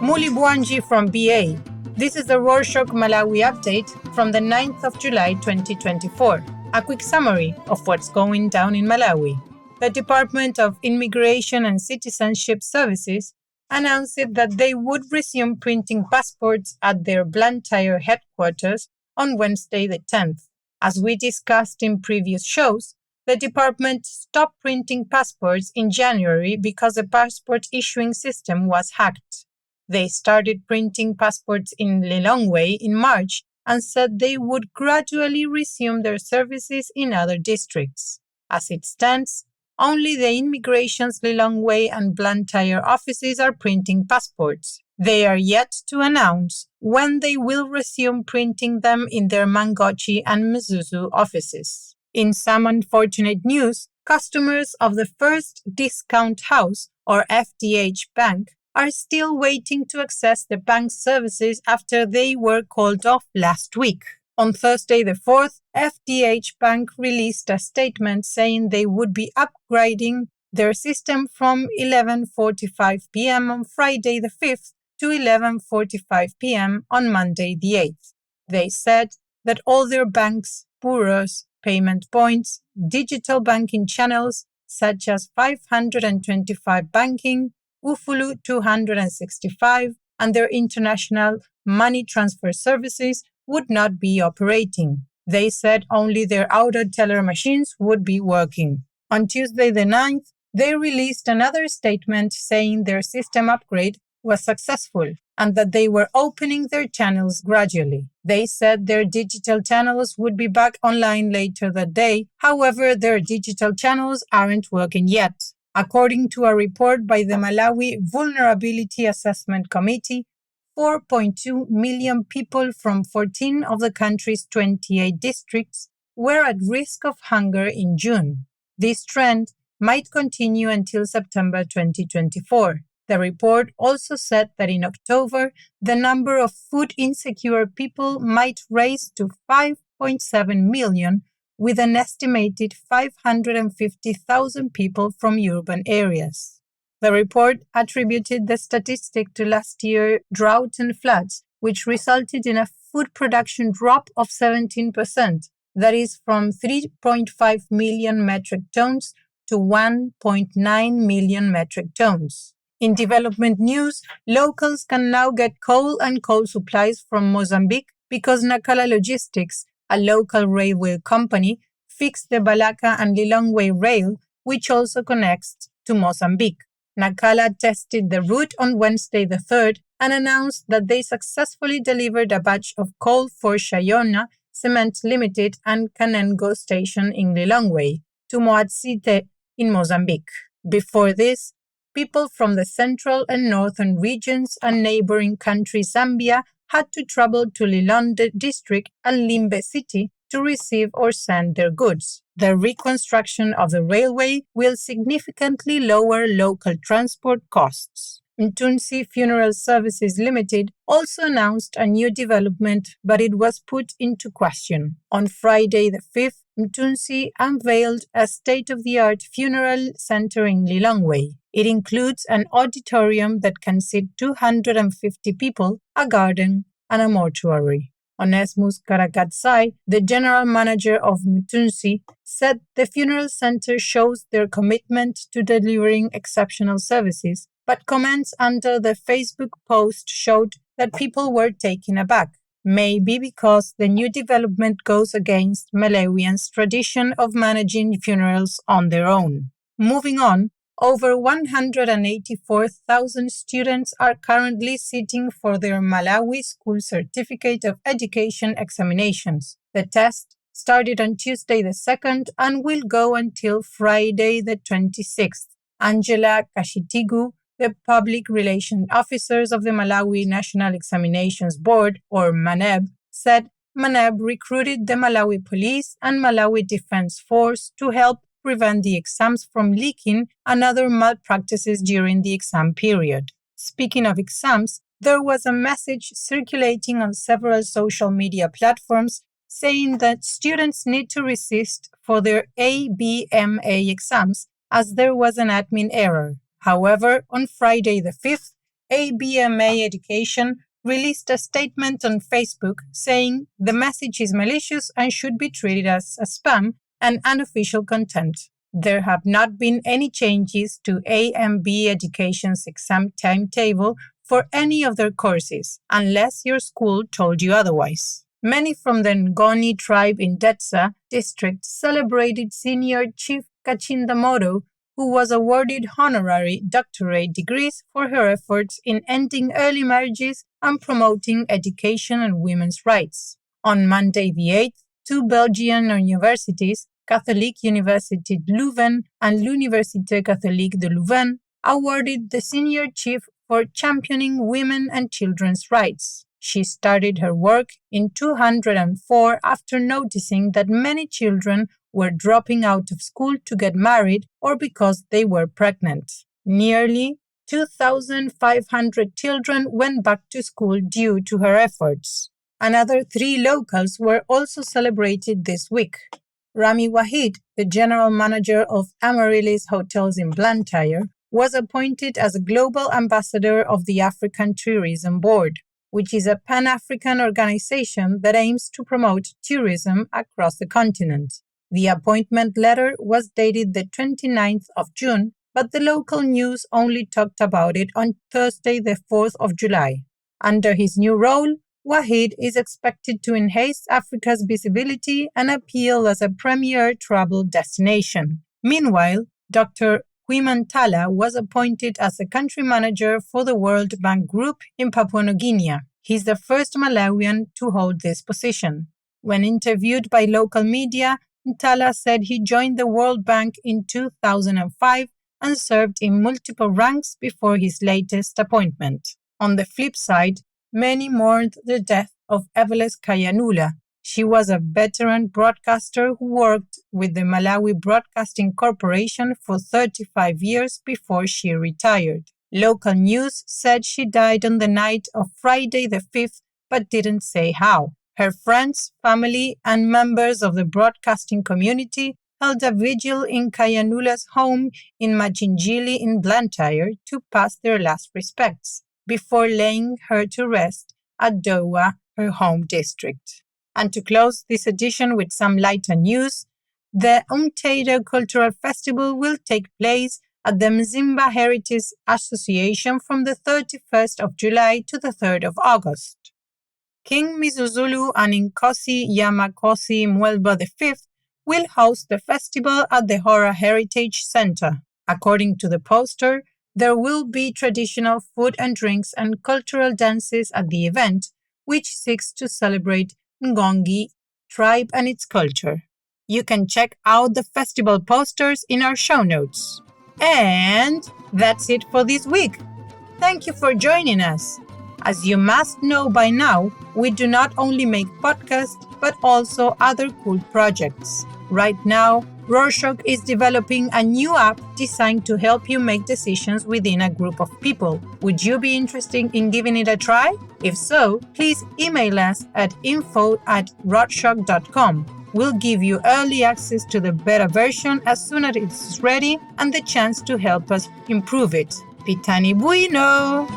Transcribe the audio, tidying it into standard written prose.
Muli Bwanji from BA. This is the Rorschach Malawi update from the 9th of July 2024. A quick summary of what's going down in Malawi. The Department of Immigration and Citizenship Services announced that they would resume printing passports at their Blantyre headquarters on Wednesday the 10th. As we discussed in previous shows, the department stopped printing passports in January because the passport issuing system was hacked. They started printing passports in Lilongwe in March and said they would gradually resume their services in other districts. As it stands, only the Immigration's Lilongwe and Blantyre offices are printing passports. They are yet to announce when they will resume printing them in their Mangochi and Mzuzu offices. In some unfortunate news, customers of the First Discount House, or FDH Bank, are still waiting to access the bank's services after they were called off last week. On Thursday the 4th, FDH Bank released a statement saying they would be upgrading their system from 11:45 p.m. on Friday the 5th to 11:45 p.m. on Monday the 8th. They said that all their banks, bureaus, payment points, digital banking channels such as 525 Banking, Ufulu 265, and their international money transfer services would not be operating. They said only their auto teller machines would be working. On Tuesday the 9th, they released another statement saying their system upgrade was successful and that they were opening their channels gradually. They said their digital channels would be back online later that day. However, their digital channels aren't working yet. According to a report by the Malawi Vulnerability Assessment Committee, 4.2 million people from 14 of the country's 28 districts were at risk of hunger in June. This trend might continue until September 2024. The report also said that in October, the number of food-insecure people might rise to 5.7 million, with an estimated 550,000 people from urban areas. The report attributed the statistic to last year's drought and floods, which resulted in a food production drop of 17%, that is from 3.5 million metric tons to 1.9 million metric tons. In development news, locals can now get coal and coal supplies from Mozambique because Nacala Logistics, a local railway company, fixed the Balaka and Lilongwe rail, which also connects to Mozambique. Nacala tested the route on Wednesday the 3rd and announced that they successfully delivered a batch of coal for Shayona Cement Limited and Canengo Station in Lilongwe to Moatsite in Mozambique. Before this, people from the central and northern regions and neighboring country Zambia had to travel to Lilonde district and Limbe city to receive or send their goods. The reconstruction of the railway will significantly lower local transport costs. Mtunsi Funeral Services Limited also announced a new development, but it was put into question. On Friday the 5th, Mtunsi unveiled a state-of-the-art funeral center in Lilongwe. It includes an auditorium that can seat 250 people, a garden, and a mortuary. Onesmus Karakatsai, the general manager of Mtunsi, said the funeral center shows their commitment to delivering exceptional services, but comments under the Facebook post showed that people were taken aback, maybe because the new development goes against Malawians' tradition of managing funerals on their own. Moving on, over 184,000 students are currently sitting for their Malawi School Certificate of Education examinations. The test started on Tuesday the 2nd and will go until Friday the 26th. Angela Kashitigu, the Public Relations Officers of the Malawi National Examinations Board, or MANEB, said MANEB recruited the Malawi Police and Malawi Defense Force to help prevent the exams from leaking and other malpractices during the exam period. Speaking of exams, there was a message circulating on several social media platforms saying that students need to resist for their ABMA exams as there was an admin error. However, on Friday the 5th, ABMA Education released a statement on Facebook saying the message is malicious and should be treated as a spam and unofficial content. There have not been any changes to AMB Education's exam timetable for any of their courses, unless your school told you otherwise. Many from the Ngoni tribe in Detsa district celebrated Senior Chief Kachinda Moro, who was awarded honorary doctorate degrees for her efforts in ending early marriages and promoting education and women's rights. On Monday the 8th, two Belgian universities, Catholic University Leuven and l'Université Catholique de Leuven, awarded the senior chief for championing women and children's rights. She started her work in 204 after noticing that many children were dropping out of school to get married or because they were pregnant. Nearly 2,500 children went back to school due to her efforts. Another 3 locals were also celebrated this week. Rami Wahid, the general manager of Amaryllis Hotels in Blantyre, was appointed as a global ambassador of the African Tourism Board, which is a Pan-African organization that aims to promote tourism across the continent. The appointment letter was dated the 29th of June, but the local news only talked about it on Thursday, the 4th of July. Under his new role, Wahid is expected to enhance Africa's visibility and appeal as a premier travel destination. Meanwhile, Dr. Huimantala was appointed as a country manager for the World Bank Group in Papua New Guinea. He's the first Malawian to hold this position. When interviewed by local media, Ntala said he joined the World Bank in 2005 and served in multiple ranks before his latest appointment. On the flip side, many mourned the death of Eveles Kayanula. She was a veteran broadcaster who worked with the Malawi Broadcasting Corporation for 35 years before she retired. Local news said she died on the night of Friday the 5th, but didn't say how. Her friends, family, and members of the broadcasting community held a vigil in Kayanula's home in Majinjili in Blantyre to pass their last respects, before laying her to rest at Dowa, her home district. And to close this edition with some lighter news, the Umtheto Cultural Festival will take place at the Mzimba Heritage Association from the 31st of July to the 3rd of August. King Mizuzulu and Inkosi Yamakosi Mwelba V will host the festival at the Hora Heritage Center. According to the poster, there will be traditional food and drinks and cultural dances at the event, which seeks to celebrate Ngongi tribe and its culture. You can check out the festival posters in our show notes. And that's it for this week. Thank you for joining us. As you must know by now, we do not only make podcasts, but also other cool projects. Right now, Rorschach is developing a new app designed to help you make decisions within a group of people. Would you be interested in giving it a try? If so, please email us at info@rorschach.com. We'll give you early access to the beta version as soon as it's ready and the chance to help us improve it. Pitani Bueno!